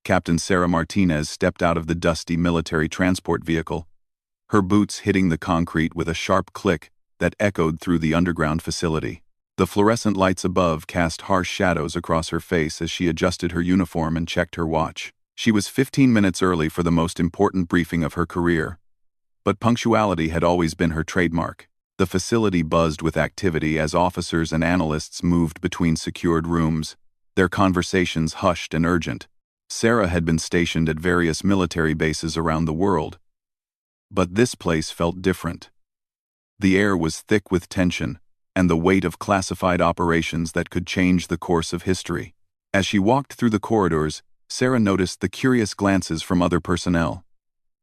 Captain Sarah Martinez stepped out of the dusty military transport vehicle, her boots hitting the concrete with a sharp click that echoed through the underground facility. The fluorescent lights above cast harsh shadows across her face as she adjusted her uniform and checked her watch. She was 15 minutes early for the most important briefing of her career, but punctuality had always been her trademark. The facility buzzed with activity as officers and analysts moved between secured rooms, their conversations hushed and urgent. Sarah had been stationed at various military bases around the world, but this place felt different. The air was thick with tension and the weight of classified operations that could change the course of history. As she walked through the corridors, Sarah noticed the curious glances from other personnel.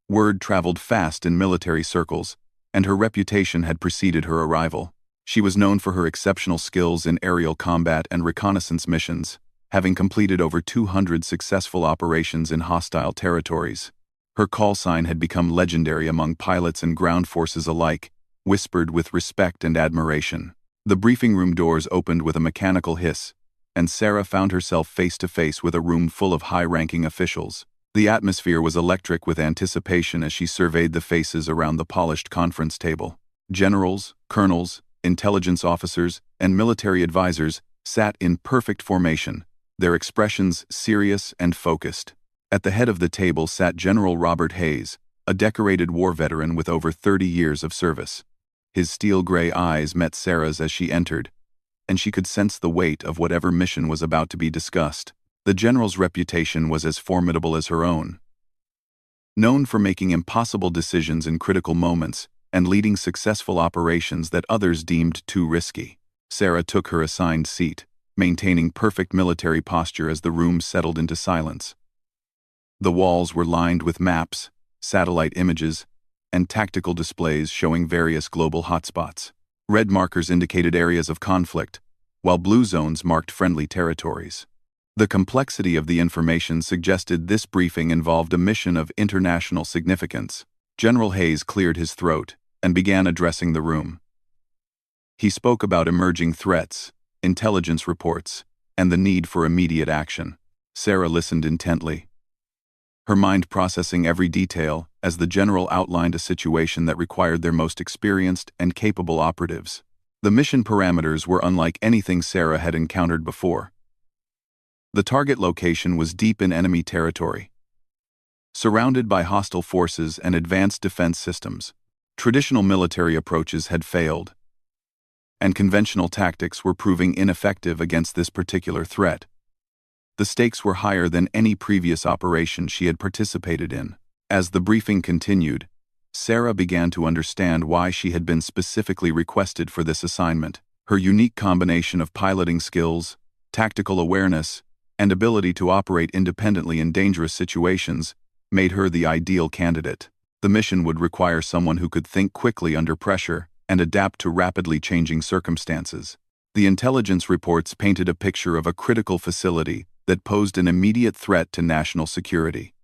Word traveled fast in military circles, and her reputation had preceded her arrival. She was known for her exceptional skills in aerial combat and reconnaissance missions, having completed over 200 successful operations in hostile territories. Her call sign had become legendary among pilots and ground forces alike, whispered with respect and admiration. The briefing room doors opened with a mechanical hiss, and Sarah found herself face to face with a room full of high-ranking officials. The atmosphere was electric with anticipation as she surveyed the faces around the polished conference table. Generals, colonels, intelligence officers, and military advisors sat in perfect formation, their expressions serious and focused. At the head of the table sat General Robert Hayes, a decorated war veteran with over 30 years of service. His steel-gray eyes met Sarah's as she entered, and she could sense the weight of whatever mission was about to be discussed. The general's reputation was as formidable as her own. Known for making impossible decisions in critical moments and leading successful operations that others deemed too risky, Sarah took her assigned seat, maintaining perfect military posture as the room settled into silence. The walls were lined with maps, satellite images, and tactical displays showing various global hotspots. Red markers indicated areas of conflict, while blue zones marked friendly territories. The complexity of the information suggested this briefing involved a mission of international significance. General Hayes cleared his throat and began addressing the room. He spoke about emerging threats, intelligence reports, and the need for immediate action. Sarah listened intently, her mind processing every detail as the general outlined a situation that required their most experienced and capable operatives. The mission parameters were unlike anything Sarah had encountered before. The target location was deep in enemy territory, surrounded by hostile forces and advanced defense systems. Traditional military approaches had failed, and conventional tactics were proving ineffective against this particular threat. The stakes were higher than any previous operation she had participated in. As the briefing continued, Sarah began to understand why she had been specifically requested for this assignment. Her unique combination of piloting skills, tactical awareness, and ability to operate independently in dangerous situations made her the ideal candidate. The mission would require someone who could think quickly under pressure and adapt to rapidly changing circumstances. The intelligence reports painted a picture of a critical facility that posed an immediate threat to national security.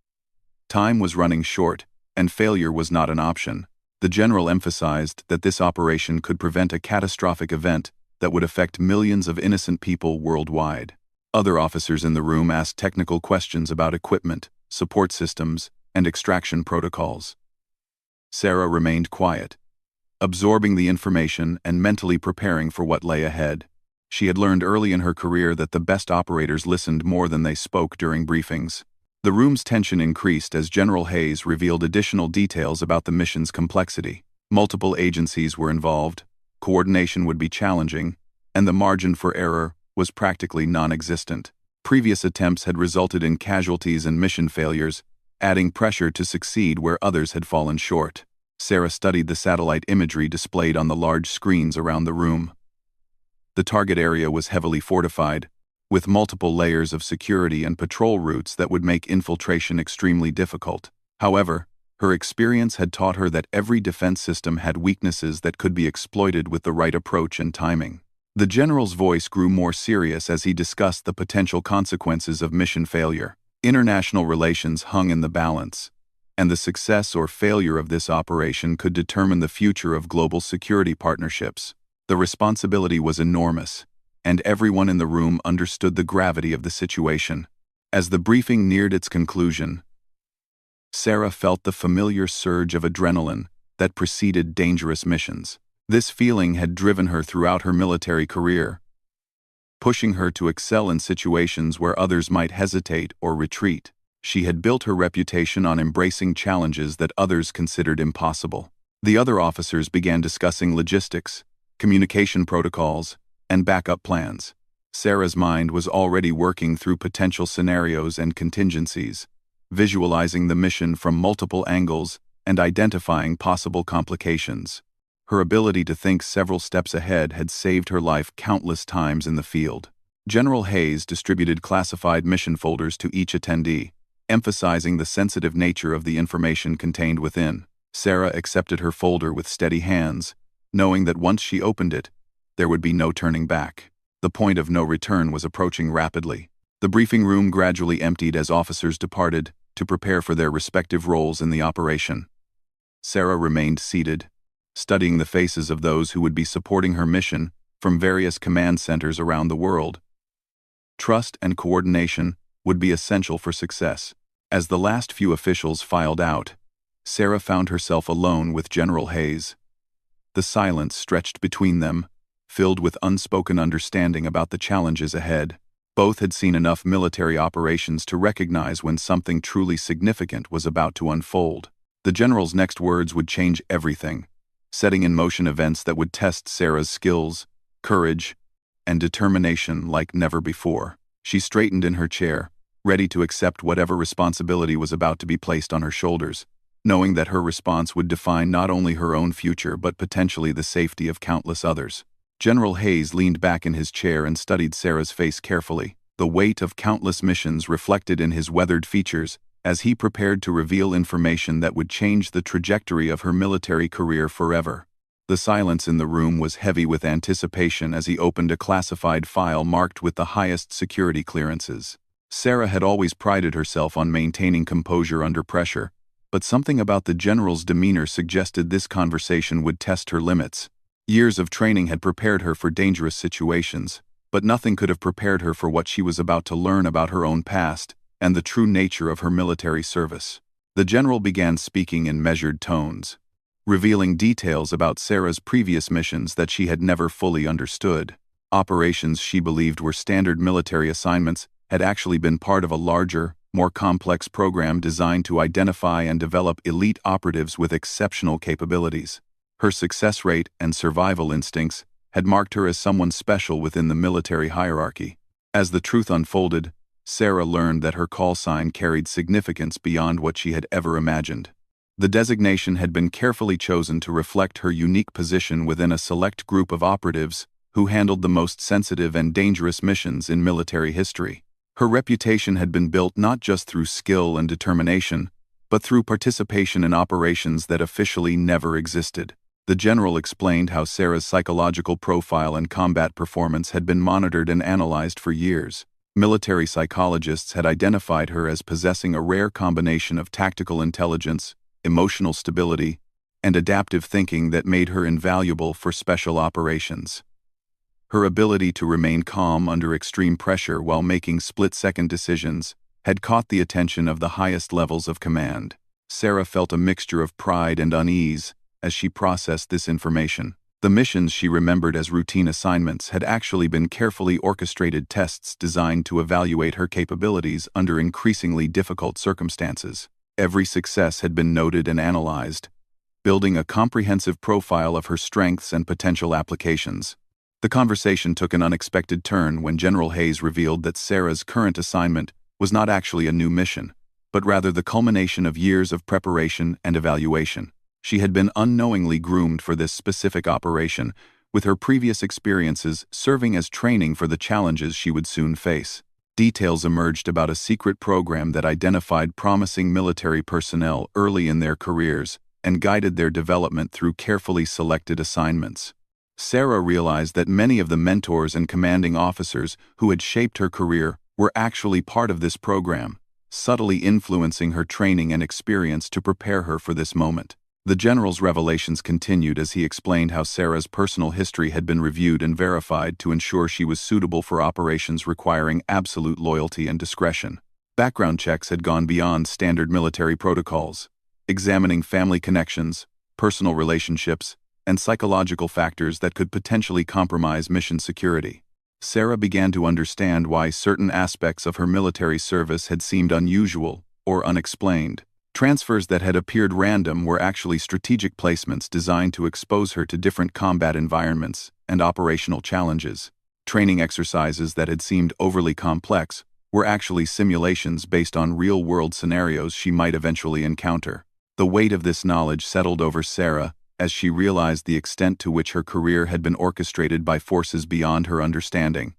Time was running short, and failure was not an option. The general emphasized that this operation could prevent a catastrophic event that would affect millions of innocent people worldwide. Other officers in the room asked technical questions about equipment, support systems, and extraction protocols. Sarah remained quiet, absorbing the information and mentally preparing for what lay ahead. She had learned early in her career that the best operators listened more than they spoke during briefings. The room's tension increased as General Hayes revealed additional details about the mission's complexity. Multiple agencies were involved, coordination would be challenging, and the margin for error was practically non-existent. Previous attempts had resulted in casualties and mission failures, adding pressure to succeed where others had fallen short. Sarah studied the satellite imagery displayed on the large screens around the room. The target area was heavily fortified, with multiple layers of security and patrol routes that would make infiltration extremely difficult. However, her experience had taught her that every defense system had weaknesses that could be exploited with the right approach and timing. The general's voice grew more serious as he discussed the potential consequences of mission failure. International relations hung in the balance, and the success or failure of this operation could determine the future of global security partnerships. The responsibility was enormous, and everyone in the room understood the gravity of the situation. As the briefing neared its conclusion, Sarah felt the familiar surge of adrenaline that preceded dangerous missions. This feeling had driven her throughout her military career, pushing her to excel in situations where others might hesitate or retreat. She had built her reputation on embracing challenges that others considered impossible. The other officers began discussing logistics, communication protocols, and backup plans. Sarah's mind was already working through potential scenarios and contingencies, visualizing the mission from multiple angles and identifying possible complications. Her ability to think several steps ahead had saved her life countless times in the field. General Hayes distributed classified mission folders to each attendee, emphasizing the sensitive nature of the information contained within. Sarah accepted her folder with steady hands, knowing that once she opened it, there would be no turning back. The point of no return was approaching rapidly. The briefing room gradually emptied as officers departed to prepare for their respective roles in the operation. Sarah remained seated, studying the faces of those who would be supporting her mission from various command centers around the world. Trust and coordination would be essential for success. As the last few officials filed out, Sarah found herself alone with General Hayes. The silence stretched between them, filled with unspoken understanding about the challenges ahead. Both had seen enough military operations to recognize when something truly significant was about to unfold. The general's next words would change everything, setting in motion events that would test Sarah's skills, courage, and determination like never before. She straightened in her chair, ready to accept whatever responsibility was about to be placed on her shoulders, knowing that her response would define not only her own future but potentially the safety of countless others. General Hayes leaned back in his chair and studied Sarah's face carefully, the weight of countless missions reflected in his weathered features as he prepared to reveal information that would change the trajectory of her military career forever. The silence in the room was heavy with anticipation as he opened a classified file marked with the highest security clearances. Sarah had always prided herself on maintaining composure under pressure, but something about the general's demeanor suggested this conversation would test her limits. Years of training had prepared her for dangerous situations, but nothing could have prepared her for what she was about to learn about her own past and the true nature of her military service. The general began speaking in measured tones, revealing details about Sarah's previous missions that she had never fully understood. Operations she believed were standard military assignments had actually been part of a larger, more complex program designed to identify and develop elite operatives with exceptional capabilities. Her success rate and survival instincts had marked her as someone special within the military hierarchy. As the truth unfolded, Sarah learned that her call sign carried significance beyond what she had ever imagined. The designation had been carefully chosen to reflect her unique position within a select group of operatives who handled the most sensitive and dangerous missions in military history. Her reputation had been built not just through skill and determination, but through participation in operations that officially never existed. The general explained how Sarah's psychological profile and combat performance had been monitored and analyzed for years. Military psychologists had identified her as possessing a rare combination of tactical intelligence, emotional stability, and adaptive thinking that made her invaluable for special operations. Her ability to remain calm under extreme pressure while making split-second decisions had caught the attention of the highest levels of command. Sarah felt a mixture of pride and unease as she processed this information. The missions she remembered as routine assignments had actually been carefully orchestrated tests designed to evaluate her capabilities under increasingly difficult circumstances. Every success had been noted and analyzed, building a comprehensive profile of her strengths and potential applications. The conversation took an unexpected turn when General Hayes revealed that Sarah's current assignment was not actually a new mission, but rather the culmination of years of preparation and evaluation. She had been unknowingly groomed for this specific operation, with her previous experiences serving as training for the challenges she would soon face. Details emerged about a secret program that identified promising military personnel early in their careers and guided their development through carefully selected assignments. Sarah realized that many of the mentors and commanding officers who had shaped her career were actually part of this program, subtly influencing her training and experience to prepare her for this moment. The general's revelations continued as he explained how Sarah's personal history had been reviewed and verified to ensure she was suitable for operations requiring absolute loyalty and discretion. Background checks had gone beyond standard military protocols, examining family connections, personal relationships, and psychological factors that could potentially compromise mission security. Sarah began to understand why certain aspects of her military service had seemed unusual or unexplained. Transfers that had appeared random were actually strategic placements designed to expose her to different combat environments and operational challenges. Training exercises that had seemed overly complex were actually simulations based on real-world scenarios she might eventually encounter. The weight of this knowledge settled over Sarah as she realized the extent to which her career had been orchestrated by forces beyond her understanding.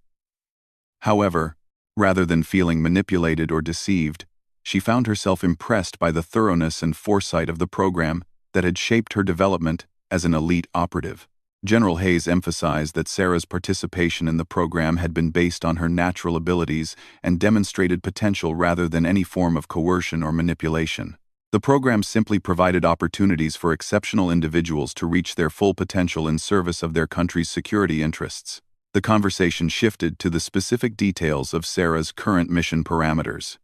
However, rather than feeling manipulated or deceived, she found herself impressed by the thoroughness and foresight of the program that had shaped her development as an elite operative. General Hayes emphasized that Sarah's participation in the program had been based on her natural abilities and demonstrated potential rather than any form of coercion or manipulation. The program simply provided opportunities for exceptional individuals to reach their full potential in service of their country's security interests. The conversation shifted to the specific details of Sarah's current mission parameters.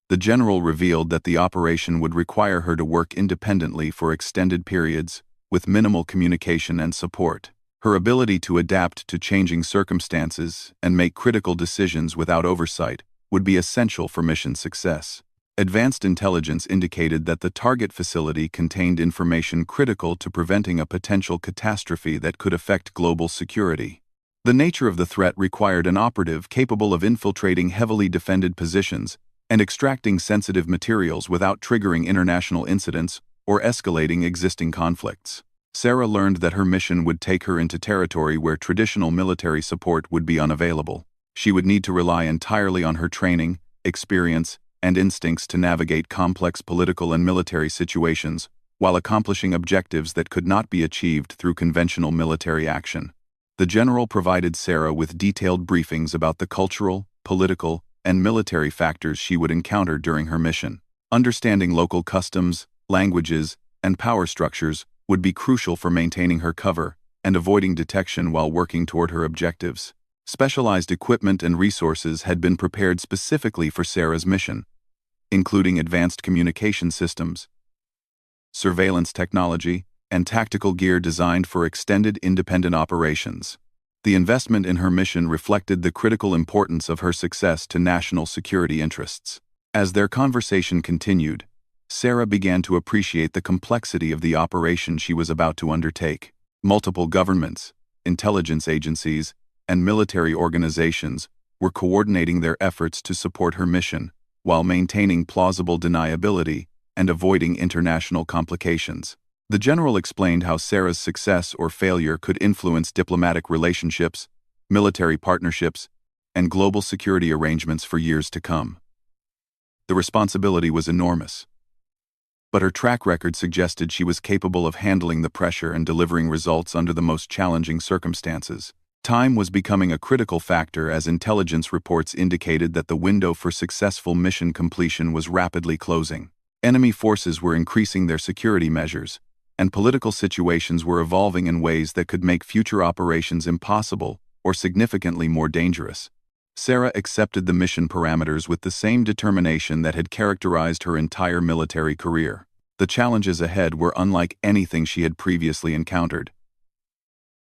The general revealed that the operation would require her to work independently for extended periods, with minimal communication and support. Her ability to adapt to changing circumstances and make critical decisions without oversight would be essential for mission success. Advanced intelligence indicated that the target facility contained information critical to preventing a potential catastrophe that could affect global security. The nature of the threat required an operative capable of infiltrating heavily defended positions and extracting sensitive materials without triggering international incidents or escalating existing conflicts. Sarah learned that her mission would take her into territory where traditional military support would be unavailable. She would need to rely entirely on her training, experience, and instincts to navigate complex political and military situations while accomplishing objectives that could not be achieved through conventional military action. The general provided Sarah with detailed briefings about the cultural, political, and military factors she would encounter during her mission. Understanding local customs, languages, and power structures would be crucial for maintaining her cover and avoiding detection while working toward her objectives. Specialized equipment and resources had been prepared specifically for Sarah's mission, including advanced communication systems, surveillance technology, and tactical gear designed for extended independent operations. The investment in her mission reflected the critical importance of her success to national security interests. As their conversation continued, Sarah began to appreciate the complexity of the operation she was about to undertake. Multiple governments, intelligence agencies, and military organizations were coordinating their efforts to support her mission, while maintaining plausible deniability and avoiding international complications. The general explained how Sarah's success or failure could influence diplomatic relationships, military partnerships, and global security arrangements for years to come. The responsibility was enormous, but her track record suggested she was capable of handling the pressure and delivering results under the most challenging circumstances. Time was becoming a critical factor as intelligence reports indicated that the window for successful mission completion was rapidly closing. Enemy forces were increasing their security measures, and political situations were evolving in ways that could make future operations impossible or significantly more dangerous. Sarah accepted the mission parameters with the same determination that had characterized her entire military career. The challenges ahead were unlike anything she had previously encountered,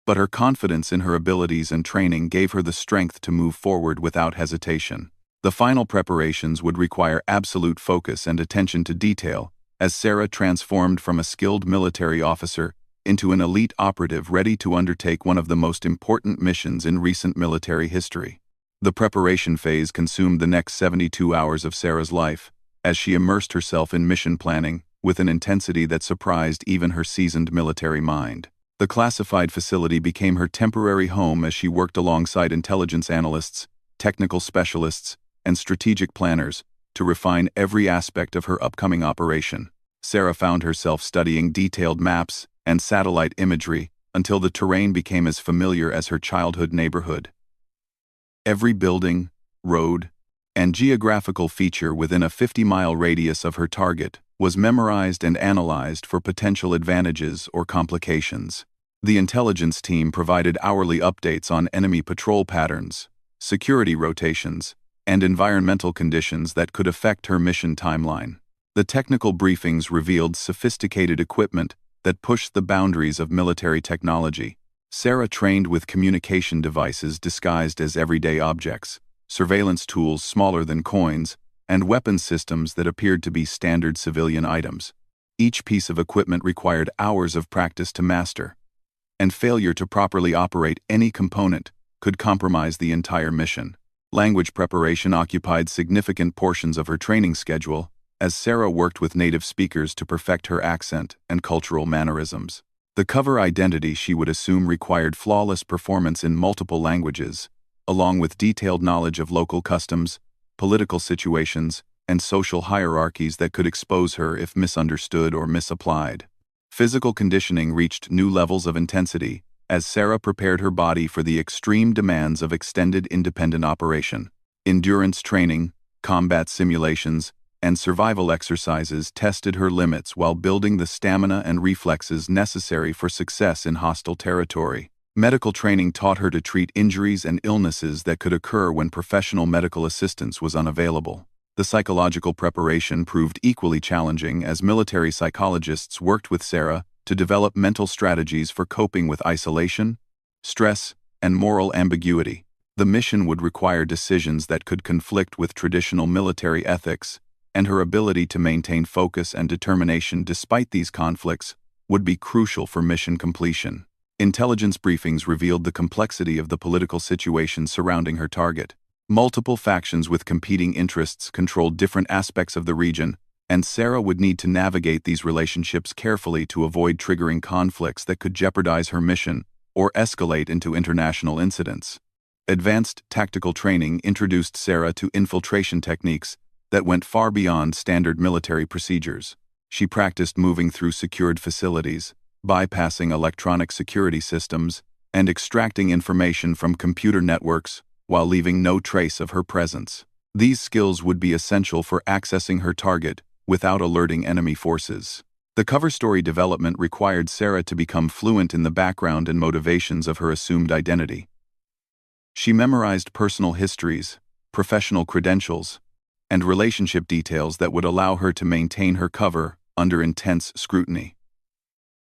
but her confidence in her abilities and training gave her the strength to move forward without hesitation. The final preparations would require absolute focus and attention to detail, as Sarah transformed from a skilled military officer into an elite operative ready to undertake one of the most important missions in recent military history. The preparation phase consumed the next 72 hours of Sarah's life, as she immersed herself in mission planning with an intensity that surprised even her seasoned military mind. The classified facility became her temporary home as she worked alongside intelligence analysts, technical specialists, and strategic planners to refine every aspect of her upcoming operation. Sarah found herself studying detailed maps and satellite imagery until the terrain became as familiar as her childhood neighborhood. Every building, road, and geographical feature within a 50-mile radius of her target was memorized and analyzed for potential advantages or complications. The intelligence team provided hourly updates on enemy patrol patterns, security rotations, and environmental conditions that could affect her mission timeline. The technical briefings revealed sophisticated equipment that pushed the boundaries of military technology. Sarah trained with communication devices disguised as everyday objects, surveillance tools smaller than coins, and weapon systems that appeared to be standard civilian items. Each piece of equipment required hours of practice to master, and failure to properly operate any component could compromise the entire mission. Language preparation occupied significant portions of her training schedule, as Sarah worked with native speakers to perfect her accent and cultural mannerisms. The cover identity she would assume required flawless performance in multiple languages, along with detailed knowledge of local customs, political situations, and social hierarchies that could expose her if misunderstood or misapplied. Physical conditioning reached new levels of intensity as Sarah prepared her body for the extreme demands of extended independent operation. Endurance training, combat simulations, and survival exercises tested her limits while building the stamina and reflexes necessary for success in hostile territory. Medical training taught her to treat injuries and illnesses that could occur when professional medical assistance was unavailable. The psychological preparation proved equally challenging as military psychologists worked with Sarah to develop mental strategies for coping with isolation, stress, and moral ambiguity. The mission would require decisions that could conflict with traditional military ethics, and her ability to maintain focus and determination despite these conflicts would be crucial for mission completion. Intelligence briefings revealed the complexity of the political situation surrounding her target. Multiple factions with competing interests controlled different aspects of the region, and Sarah would need to navigate these relationships carefully to avoid triggering conflicts that could jeopardize her mission or escalate into international incidents. Advanced tactical training introduced Sarah to infiltration techniques that went far beyond standard military procedures. She practiced moving through secured facilities, bypassing electronic security systems, and extracting information from computer networks while leaving no trace of her presence. These skills would be essential for accessing her target without alerting enemy forces. The cover story development required Sarah to become fluent in the background and motivations of her assumed identity. She memorized personal histories, professional credentials, and relationship details that would allow her to maintain her cover under intense scrutiny.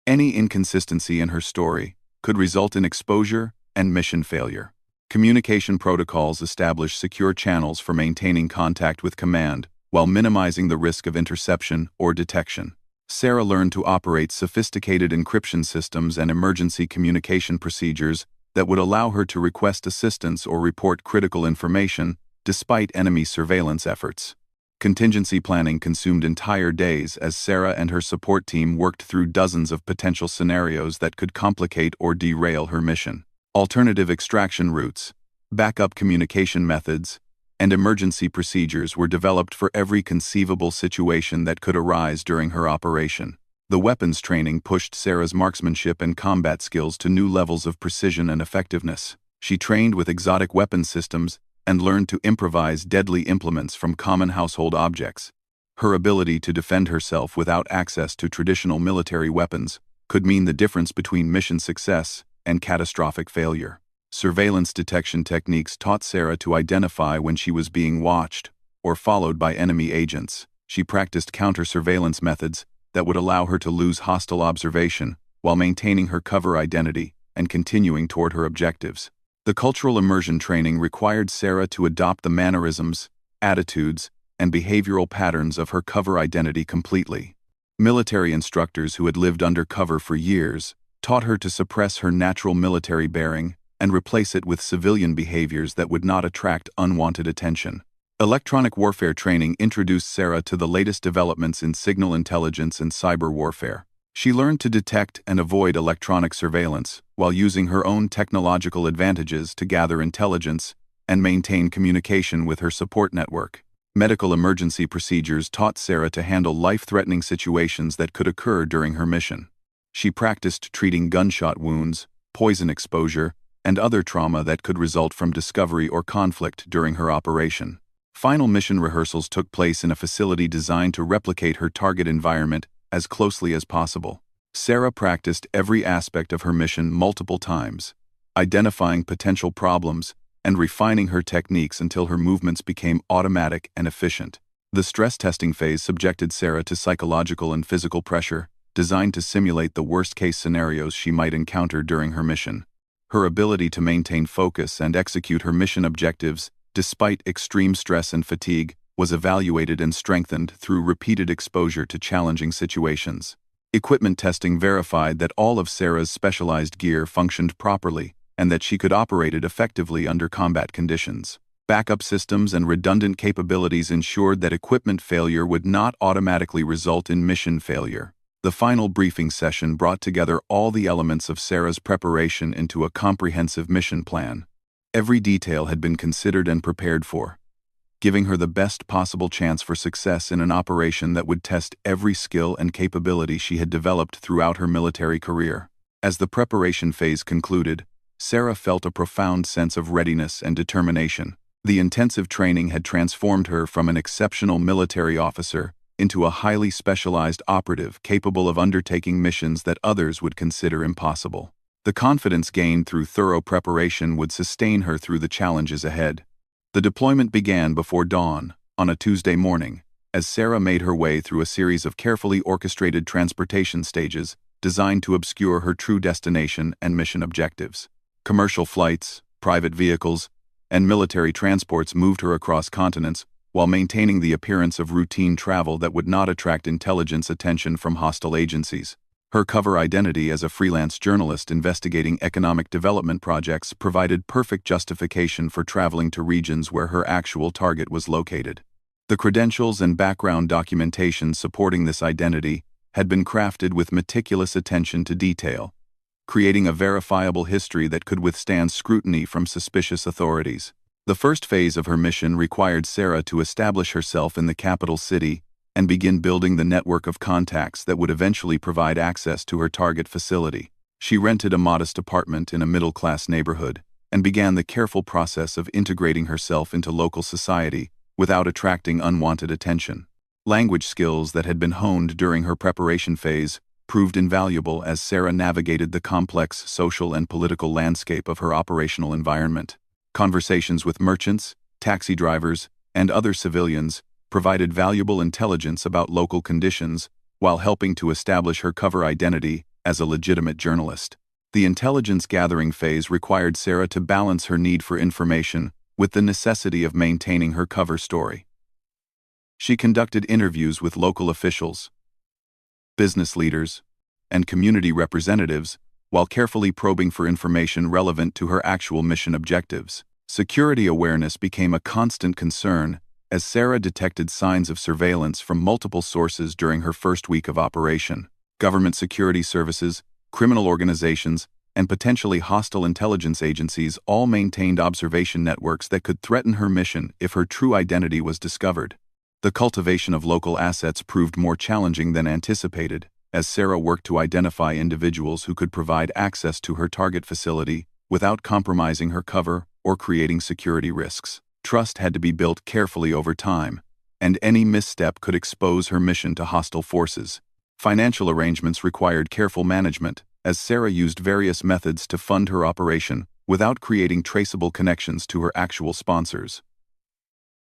Any inconsistency in her story could result in exposure and mission failure. Communication protocols establish secure channels for maintaining contact with command while minimizing the risk of interception or detection. Sarah learned to operate sophisticated encryption systems and emergency communication procedures that would allow her to request assistance or report critical information despite enemy surveillance efforts. Contingency planning consumed entire days as Sarah and her support team worked through dozens of potential scenarios that could complicate or derail her mission. Alternative extraction routes, backup communication methods, and emergency procedures were developed for every conceivable situation that could arise during her operation. The weapons training pushed Sarah's marksmanship and combat skills to new levels of precision and effectiveness. She trained with exotic weapon systems and learned to improvise deadly implements from common household objects. Her ability to defend herself without access to traditional military weapons could mean the difference between mission success and catastrophic failure. Surveillance detection techniques taught Sarah to identify when she was being watched or followed by enemy agents. She practiced counter-surveillance methods that would allow her to lose hostile observation while maintaining her cover identity and continuing toward her objectives. The cultural immersion training required Sarah to adopt the mannerisms, attitudes, and behavioral patterns of her cover identity completely. Military instructors who had lived under cover for years taught her to suppress her natural military bearing and replace it with civilian behaviors that would not attract unwanted attention. Electronic warfare training introduced Sarah to the latest developments in signal intelligence and cyber warfare. She learned to detect and avoid electronic surveillance while using her own technological advantages to gather intelligence and maintain communication with her support network. Medical emergency procedures taught Sarah to handle life-threatening situations that could occur during her mission. She practiced treating gunshot wounds, poison exposure, and other trauma that could result from discovery or conflict during her operation. Final mission rehearsals took place in a facility designed to replicate her target environment as closely as possible. Sarah practiced every aspect of her mission multiple times, identifying potential problems and refining her techniques until her movements became automatic and efficient. The stress testing phase subjected Sarah to psychological and physical pressure, designed to simulate the worst-case scenarios she might encounter during her mission. Her ability to maintain focus and execute her mission objectives, despite extreme stress and fatigue, was evaluated and strengthened through repeated exposure to challenging situations. Equipment testing verified that all of Sarah's specialized gear functioned properly and that she could operate it effectively under combat conditions. Backup systems and redundant capabilities ensured that equipment failure would not automatically result in mission failure. The final briefing session brought together all the elements of Sarah's preparation into a comprehensive mission plan. Every detail had been considered and prepared for, giving her the best possible chance for success in an operation that would test every skill and capability she had developed throughout her military career. As the preparation phase concluded, Sarah felt a profound sense of readiness and determination. The intensive training had transformed her from an exceptional military officer into a highly specialized operative capable of undertaking missions that others would consider impossible. The confidence gained through thorough preparation would sustain her through the challenges ahead. The deployment began before dawn, on a Tuesday morning, as Sarah made her way through a series of carefully orchestrated transportation stages designed to obscure her true destination and mission objectives. Commercial flights, private vehicles, and military transports moved her across continents while maintaining the appearance of routine travel that would not attract intelligence attention from hostile agencies. Her cover identity as a freelance journalist investigating economic development projects provided perfect justification for traveling to regions where her actual target was located. The credentials and background documentation supporting this identity had been crafted with meticulous attention to detail, creating a verifiable history that could withstand scrutiny from suspicious authorities. The first phase of her mission required Sarah to establish herself in the capital city and begin building the network of contacts that would eventually provide access to her target facility. She rented a modest apartment in a middle-class neighborhood and began the careful process of integrating herself into local society without attracting unwanted attention. Language skills that had been honed during her preparation phase proved invaluable as Sarah navigated the complex social and political landscape of her operational environment. Conversations with merchants, taxi drivers, and other civilians provided valuable intelligence about local conditions while helping to establish her cover identity as a legitimate journalist. The intelligence-gathering phase required Sarah to balance her need for information with the necessity of maintaining her cover story. She conducted interviews with local officials, business leaders, and community representatives while carefully probing for information relevant to her actual mission objectives. Security awareness became a constant concern as Sarah detected signs of surveillance from multiple sources during her first week of operation. Government security services, criminal organizations, and potentially hostile intelligence agencies all maintained observation networks that could threaten her mission if her true identity was discovered. The cultivation of local assets proved more challenging than anticipated, as Sarah worked to identify individuals who could provide access to her target facility without compromising her cover or creating security risks. Trust had to be built carefully over time, and any misstep could expose her mission to hostile forces. Financial arrangements required careful management, as Sarah used various methods to fund her operation without creating traceable connections to her actual sponsors.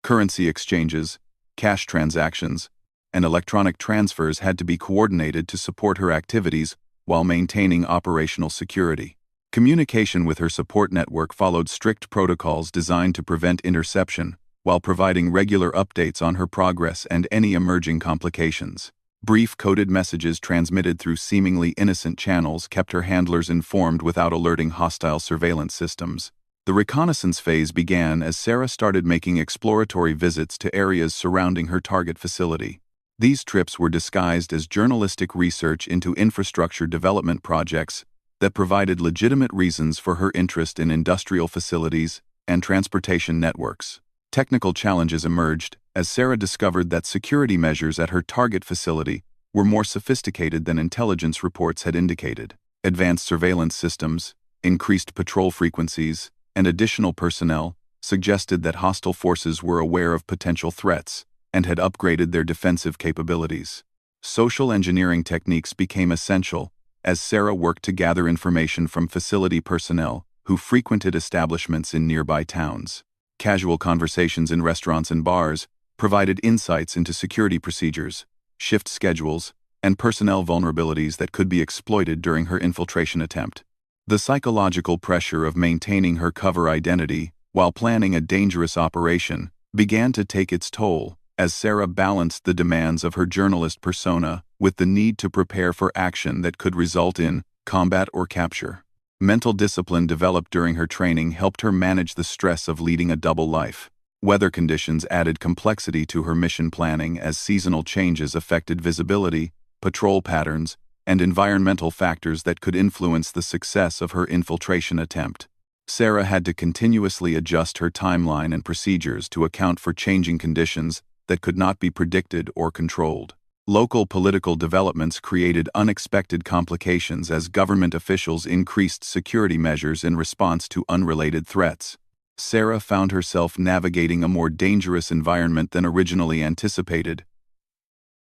Currency exchanges, cash transactions, and electronic transfers had to be coordinated to support her activities while maintaining operational security. Communication with her support network followed strict protocols designed to prevent interception, while providing regular updates on her progress and any emerging complications. Brief coded messages transmitted through seemingly innocent channels kept her handlers informed without alerting hostile surveillance systems. The reconnaissance phase began as Sarah started making exploratory visits to areas surrounding her target facility. These trips were disguised as journalistic research into infrastructure development projects that provided legitimate reasons for her interest in industrial facilities and transportation networks. Technical challenges emerged as Sarah discovered that security measures at her target facility were more sophisticated than intelligence reports had indicated. Advanced surveillance systems, increased patrol frequencies, and additional personnel suggested that hostile forces were aware of potential threats and had upgraded their defensive capabilities. Social engineering techniques became essential as Sarah worked to gather information from facility personnel who frequented establishments in nearby towns. Casual conversations in restaurants and bars provided insights into security procedures, shift schedules, and personnel vulnerabilities that could be exploited during her infiltration attempt. The psychological pressure of maintaining her cover identity while planning a dangerous operation began to take its toll as Sarah balanced the demands of her journalist persona with the need to prepare for action that could result in combat or capture. Mental discipline developed during her training helped her manage the stress of leading a double life. Weather conditions added complexity to her mission planning as seasonal changes affected visibility, patrol patterns, and environmental factors that could influence the success of her infiltration attempt. Sarah had to continuously adjust her timeline and procedures to account for changing conditions that could not be predicted or controlled. Local political developments created unexpected complications as government officials increased security measures in response to unrelated threats. Sarah found herself navigating a more dangerous environment than originally anticipated,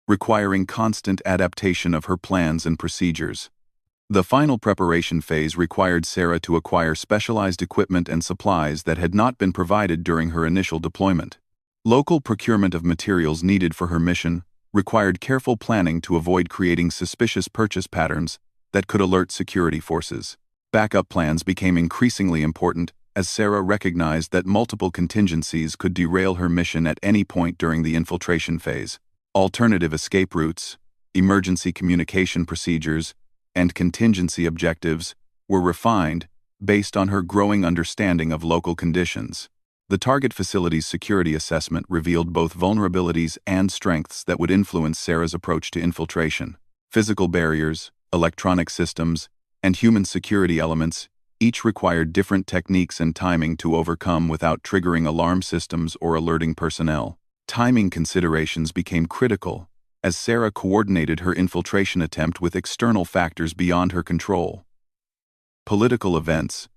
requiring constant adaptation of her plans and procedures. The final preparation phase required Sarah to acquire specialized equipment and supplies that had not been provided during her initial deployment. Local procurement of materials needed for her mission required careful planning to avoid creating suspicious purchase patterns that could alert security forces. Backup plans became increasingly important as Sarah recognized that multiple contingencies could derail her mission at any point during the infiltration phase. Alternative escape routes, emergency communication procedures, and contingency objectives were refined based on her growing understanding of local conditions. The target facility's security assessment revealed both vulnerabilities and strengths that would influence Sarah's approach to infiltration. Physical barriers, electronic systems, and human security elements each required different techniques and timing to overcome without triggering alarm systems or alerting personnel. Timing considerations became critical as Sarah coordinated her infiltration attempt with external factors beyond her control. Political events,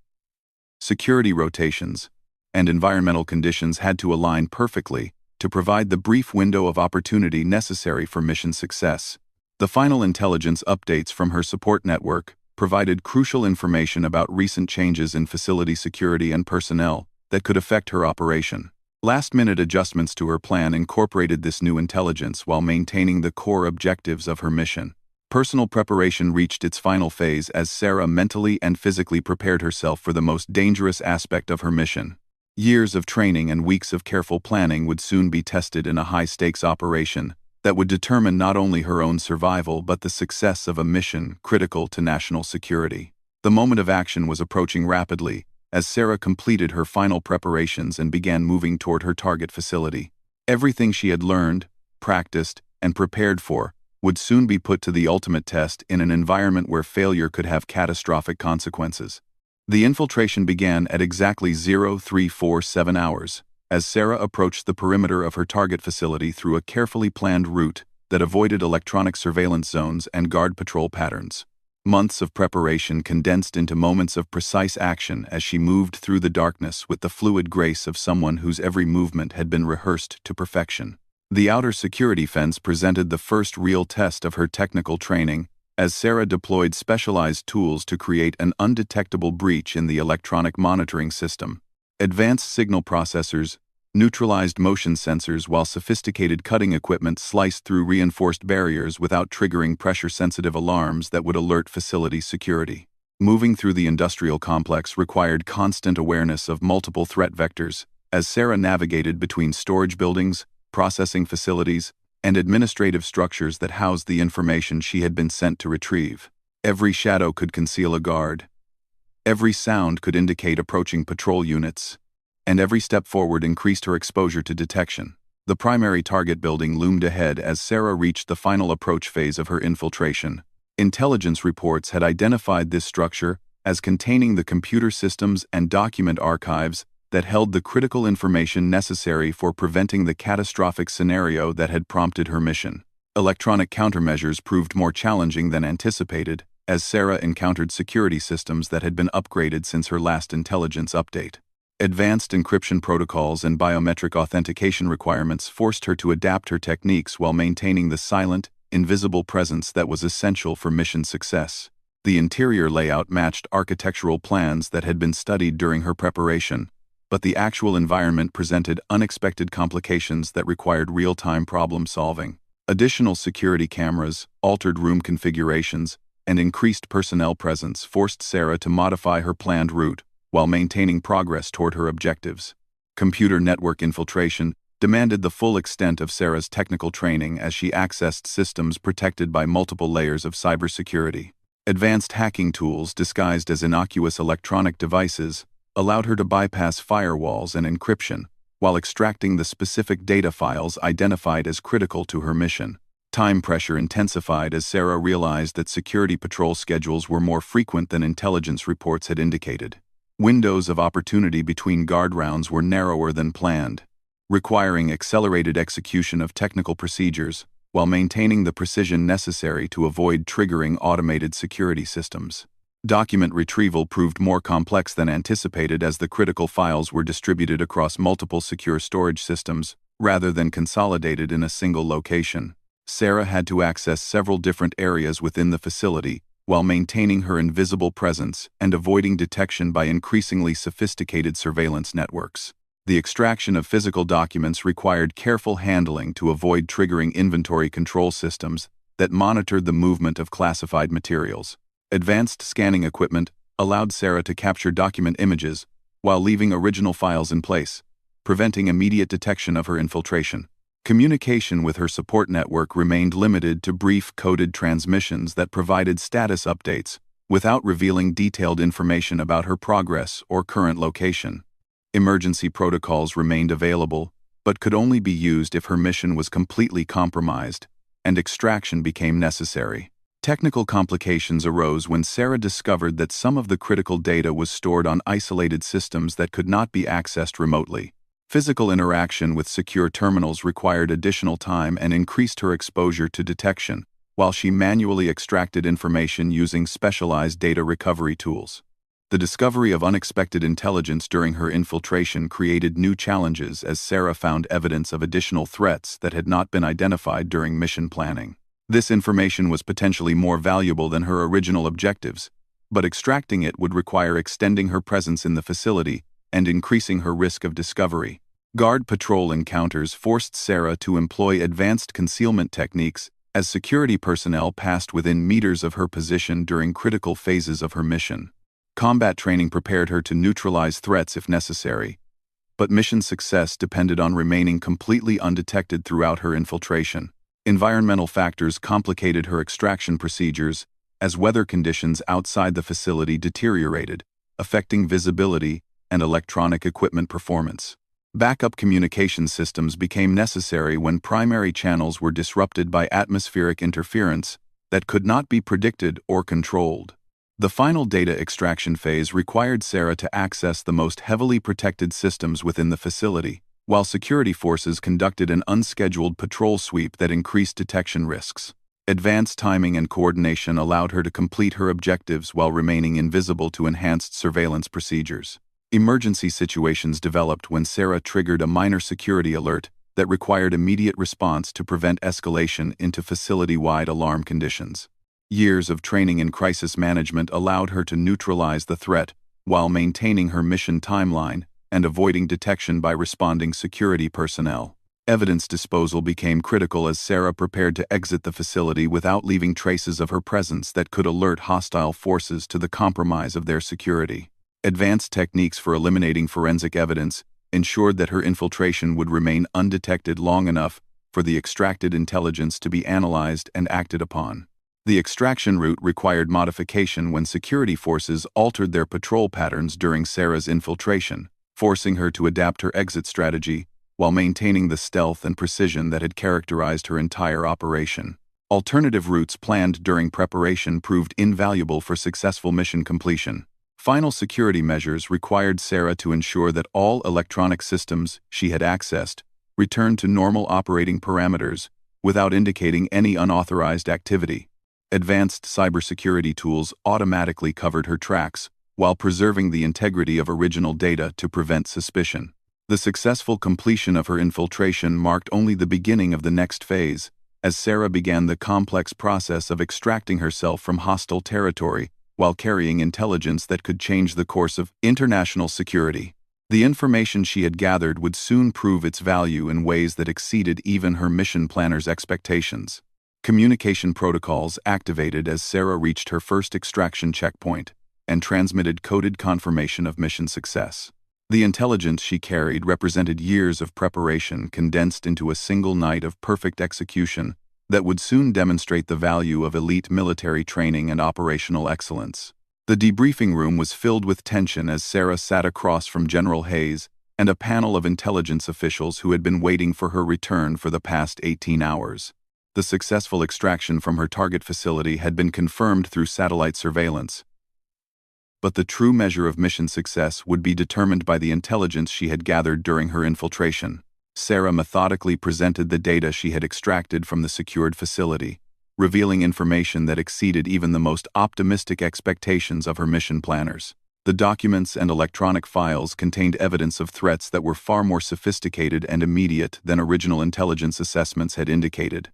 security rotations, and environmental conditions had to align perfectly to provide the brief window of opportunity necessary for mission success. The final intelligence updates from her support network provided crucial information about recent changes in facility security and personnel that could affect her operation. Last-minute adjustments to her plan incorporated this new intelligence while maintaining the core objectives of her mission. Personal preparation reached its final phase as Sarah mentally and physically prepared herself for the most dangerous aspect of her mission. Years of training and weeks of careful planning would soon be tested in a high-stakes operation that would determine not only her own survival but the success of a mission critical to national security. The moment of action was approaching rapidly as Sarah completed her final preparations and began moving toward her target facility. Everything she had learned, practiced, and prepared for would soon be put to the ultimate test in an environment where failure could have catastrophic consequences. The infiltration began at exactly 0347 hours, as Sarah approached the perimeter of her target facility through a carefully planned route that avoided electronic surveillance zones and guard patrol patterns. Months of preparation condensed into moments of precise action as she moved through the darkness with the fluid grace of someone whose every movement had been rehearsed to perfection. The outer security fence presented the first real test of her technical training, as Sarah deployed specialized tools to create an undetectable breach in the electronic monitoring system. Advanced signal processors neutralized motion sensors while sophisticated cutting equipment sliced through reinforced barriers without triggering pressure-sensitive alarms that would alert facility security. Moving through the industrial complex required constant awareness of multiple threat vectors, as Sarah navigated between storage buildings, processing facilities, and administrative structures that housed the information she had been sent to retrieve. Every shadow could conceal a guard. Every sound could indicate approaching patrol units, and every step forward increased her exposure to detection. The primary target building loomed ahead as Sarah reached the final approach phase of her infiltration. Intelligence reports had identified this structure as containing the computer systems and document archives that held the critical information necessary for preventing the catastrophic scenario that had prompted her mission. Electronic countermeasures proved more challenging than anticipated, as Sarah encountered security systems that had been upgraded since her last intelligence update. Advanced encryption protocols and biometric authentication requirements forced her to adapt her techniques while maintaining the silent, invisible presence that was essential for mission success. The interior layout matched architectural plans that had been studied during her preparation, but the actual environment presented unexpected complications that required real-time problem-solving. Additional security cameras, altered room configurations, and increased personnel presence forced Sarah to modify her planned route while maintaining progress toward her objectives. Computer network infiltration demanded the full extent of Sarah's technical training as she accessed systems protected by multiple layers of cybersecurity. Advanced hacking tools disguised as innocuous electronic devices allowed her to bypass firewalls and encryption while extracting the specific data files identified as critical to her mission. Time pressure intensified as Sarah realized that security patrol schedules were more frequent than intelligence reports had indicated. Windows of opportunity between guard rounds were narrower than planned, requiring accelerated execution of technical procedures while maintaining the precision necessary to avoid triggering automated security systems. Document retrieval proved more complex than anticipated as the critical files were distributed across multiple secure storage systems rather than consolidated in a single location. Sarah had to access several different areas within the facility while maintaining her invisible presence and avoiding detection by increasingly sophisticated surveillance networks. The extraction of physical documents required careful handling to avoid triggering inventory control systems that monitored the movement of classified materials. Advanced scanning equipment allowed Sarah to capture document images while leaving original files in place, preventing immediate detection of her infiltration. Communication with her support network remained limited to brief coded transmissions that provided status updates without revealing detailed information about her progress or current location. Emergency protocols remained available, but could only be used if her mission was completely compromised and extraction became necessary. Technical complications arose when Sarah discovered that some of the critical data was stored on isolated systems that could not be accessed remotely. Physical interaction with secure terminals required additional time and increased her exposure to detection, while she manually extracted information using specialized data recovery tools. The discovery of unexpected intelligence during her infiltration created new challenges as Sarah found evidence of additional threats that had not been identified during mission planning. This information was potentially more valuable than her original objectives, but extracting it would require extending her presence in the facility and increasing her risk of discovery. Guard patrol encounters forced Sarah to employ advanced concealment techniques as security personnel passed within meters of her position during critical phases of her mission. Combat training prepared her to neutralize threats if necessary, but mission success depended on remaining completely undetected throughout her infiltration. Environmental factors complicated her extraction procedures as weather conditions outside the facility deteriorated, affecting visibility and electronic equipment performance. Backup communication systems became necessary when primary channels were disrupted by atmospheric interference that could not be predicted or controlled. The final data extraction phase required Sarah to access the most heavily protected systems within the facility, while security forces conducted an unscheduled patrol sweep that increased detection risks. Advanced timing and coordination allowed her to complete her objectives while remaining invisible to enhanced surveillance procedures. Emergency situations developed when Sarah triggered a minor security alert that required immediate response to prevent escalation into facility-wide alarm conditions. Years of training in crisis management allowed her to neutralize the threat while maintaining her mission timeline and avoiding detection by responding security personnel. Evidence disposal became critical as Sarah prepared to exit the facility without leaving traces of her presence that could alert hostile forces to the compromise of their security. Advanced techniques for eliminating forensic evidence ensured that her infiltration would remain undetected long enough for the extracted intelligence to be analyzed and acted upon. The extraction route required modification when security forces altered their patrol patterns during Sarah's infiltration, forcing her to adapt her exit strategy while maintaining the stealth and precision that had characterized her entire operation. Alternative routes planned during preparation proved invaluable for successful mission completion. Final security measures required Sarah to ensure that all electronic systems she had accessed returned to normal operating parameters without indicating any unauthorized activity. Advanced cybersecurity tools automatically covered her tracks while preserving the integrity of original data to prevent suspicion. The successful completion of her infiltration marked only the beginning of the next phase, as Sarah began the complex process of extracting herself from hostile territory while carrying intelligence that could change the course of international security. The information she had gathered would soon prove its value in ways that exceeded even her mission planner's expectations. Communication protocols activated as Sarah reached her first extraction checkpoint and transmitted coded confirmation of mission success. The intelligence she carried represented years of preparation condensed into a single night of perfect execution that would soon demonstrate the value of elite military training and operational excellence. The debriefing room was filled with tension as Sarah sat across from General Hayes and a panel of intelligence officials who had been waiting for her return for the past 18 hours. The successful extraction from her target facility had been confirmed through satellite surveillance, but the true measure of mission success would be determined by the intelligence she had gathered during her infiltration. Sarah methodically presented the data she had extracted from the secured facility, revealing information that exceeded even the most optimistic expectations of her mission planners. The documents and electronic files contained evidence of threats that were far more sophisticated and immediate than original intelligence assessments had indicated.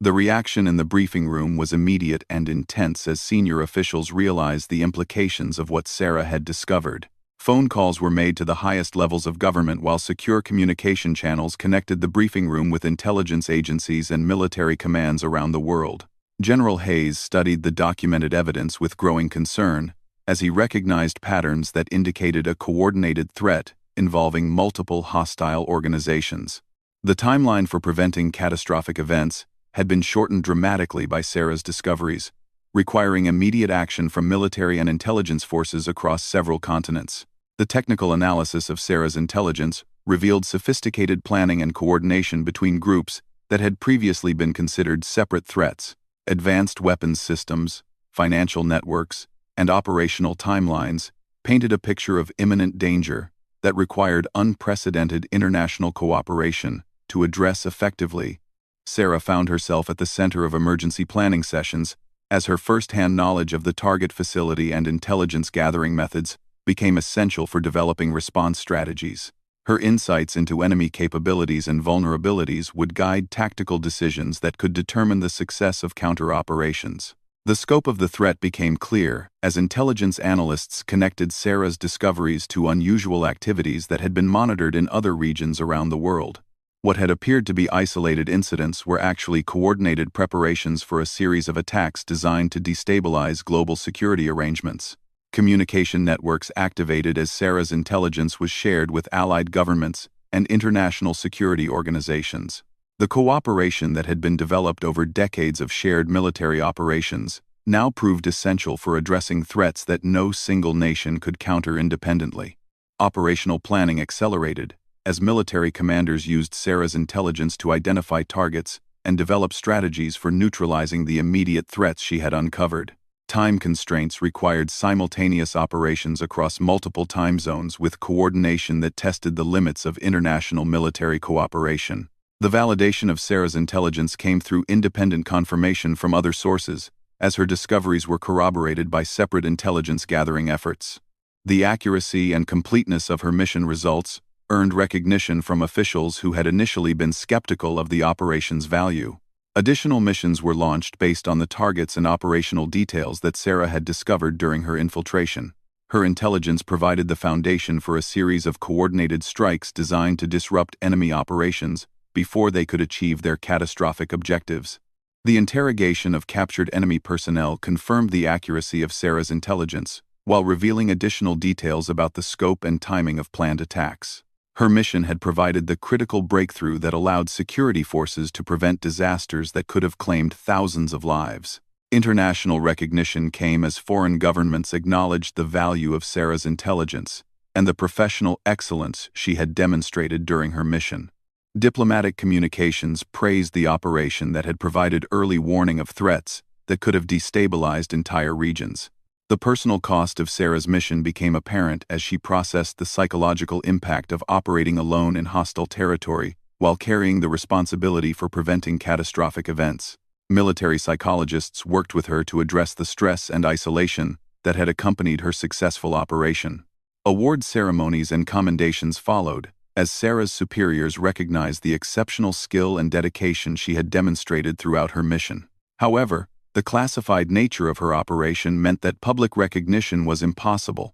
The reaction in the briefing room was immediate and intense as senior officials realized the implications of what Sarah had discovered. Phone calls were made to the highest levels of government while secure communication channels connected the briefing room with intelligence agencies and military commands around the world. General Hayes studied the documented evidence with growing concern as he recognized patterns that indicated a coordinated threat involving multiple hostile organizations. The timeline for preventing catastrophic events had been shortened dramatically by Sarah's discoveries, requiring immediate action from military and intelligence forces across several continents. The technical analysis of Sarah's intelligence revealed sophisticated planning and coordination between groups that had previously been considered separate threats. Advanced weapons systems, financial networks, and operational timelines painted a picture of imminent danger that required unprecedented international cooperation to address effectively. Sarah found herself at the center of emergency planning sessions as her first-hand knowledge of the target facility and intelligence gathering methods became essential for developing response strategies. Her insights into enemy capabilities and vulnerabilities would guide tactical decisions that could determine the success of counter-operations. The scope of the threat became clear as intelligence analysts connected Sarah's discoveries to unusual activities that had been monitored in other regions around the world. What had appeared to be isolated incidents were actually coordinated preparations for a series of attacks designed to destabilize global security arrangements. Communication networks activated as Sarah's intelligence was shared with allied governments and international security organizations. The cooperation that had been developed over decades of shared military operations now proved essential for addressing threats that no single nation could counter independently. Operational planning accelerated as military commanders used Sarah's intelligence to identify targets and develop strategies for neutralizing the immediate threats she had uncovered. Time constraints required simultaneous operations across multiple time zones with coordination that tested the limits of international military cooperation. The validation of Sarah's intelligence came through independent confirmation from other sources, as her discoveries were corroborated by separate intelligence-gathering efforts. The accuracy and completeness of her mission results earned recognition from officials who had initially been skeptical of the operation's value. Additional missions were launched based on the targets and operational details that Sarah had discovered during her infiltration. Her intelligence provided the foundation for a series of coordinated strikes designed to disrupt enemy operations before they could achieve their catastrophic objectives. The interrogation of captured enemy personnel confirmed the accuracy of Sarah's intelligence, while revealing additional details about the scope and timing of planned attacks. Her mission had provided the critical breakthrough that allowed security forces to prevent disasters that could have claimed thousands of lives. International recognition came as foreign governments acknowledged the value of Sarah's intelligence and the professional excellence she had demonstrated during her mission. Diplomatic communications praised the operation that had provided early warning of threats that could have destabilized entire regions. The personal cost of Sarah's mission became apparent as she processed the psychological impact of operating alone in hostile territory while carrying the responsibility for preventing catastrophic events. Military psychologists worked with her to address the stress and isolation that had accompanied her successful operation. Award ceremonies and commendations followed, as Sarah's superiors recognized the exceptional skill and dedication she had demonstrated throughout her mission. However, the classified nature of her operation meant that public recognition was impossible,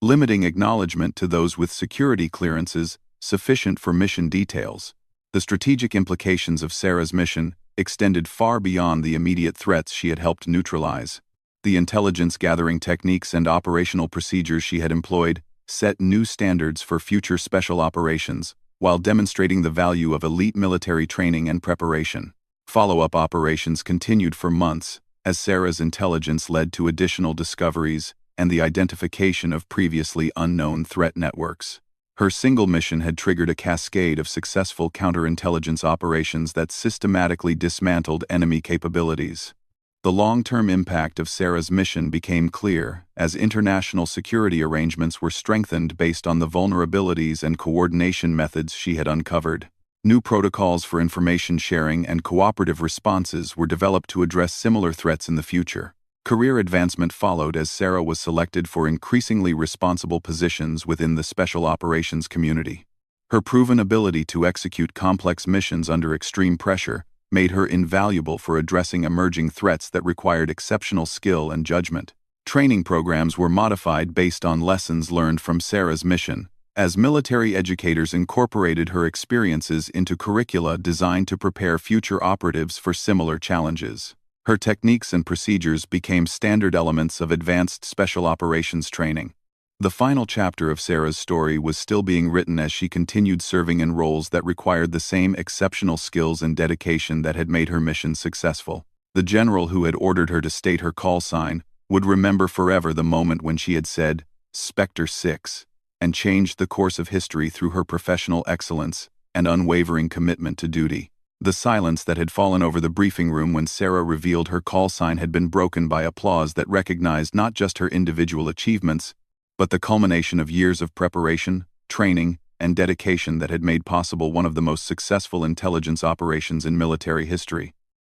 limiting acknowledgement to those with security clearances sufficient for mission details. The strategic implications of Sarah's mission extended far beyond the immediate threats she had helped neutralize. The intelligence-gathering techniques and operational procedures she had employed set new standards for future special operations, while demonstrating the value of elite military training and preparation. Follow-up operations continued for months, as Sarah's intelligence led to additional discoveries and the identification of previously unknown threat networks. Her single mission had triggered a cascade of successful counterintelligence operations that systematically dismantled enemy capabilities. The long-term impact of Sarah's mission became clear as international security arrangements were strengthened based on the vulnerabilities and coordination methods she had uncovered. New protocols for information sharing and cooperative responses were developed to address similar threats in the future. Career advancement followed as Sarah was selected for increasingly responsible positions within the special operations community. Her proven ability to execute complex missions under extreme pressure made her invaluable for addressing emerging threats that required exceptional skill and judgment. Training programs were modified based on lessons learned from Sarah's mission, as military educators incorporated her experiences into curricula designed to prepare future operatives for similar challenges. Her techniques and procedures became standard elements of advanced special operations training. The final chapter of Sarah's story was still being written as she continued serving in roles that required the same exceptional skills and dedication that had made her mission successful. The general who had ordered her to state her call sign would remember forever the moment when she had said, "Specter 6, and changed the course of history through her professional excellence and unwavering commitment to duty. The silence that had fallen over the briefing room when Sarah revealed her call sign had been broken by applause that recognized not just her individual achievements, but the culmination of years of preparation, training, and dedication that had made possible one of the most successful intelligence operations in military history.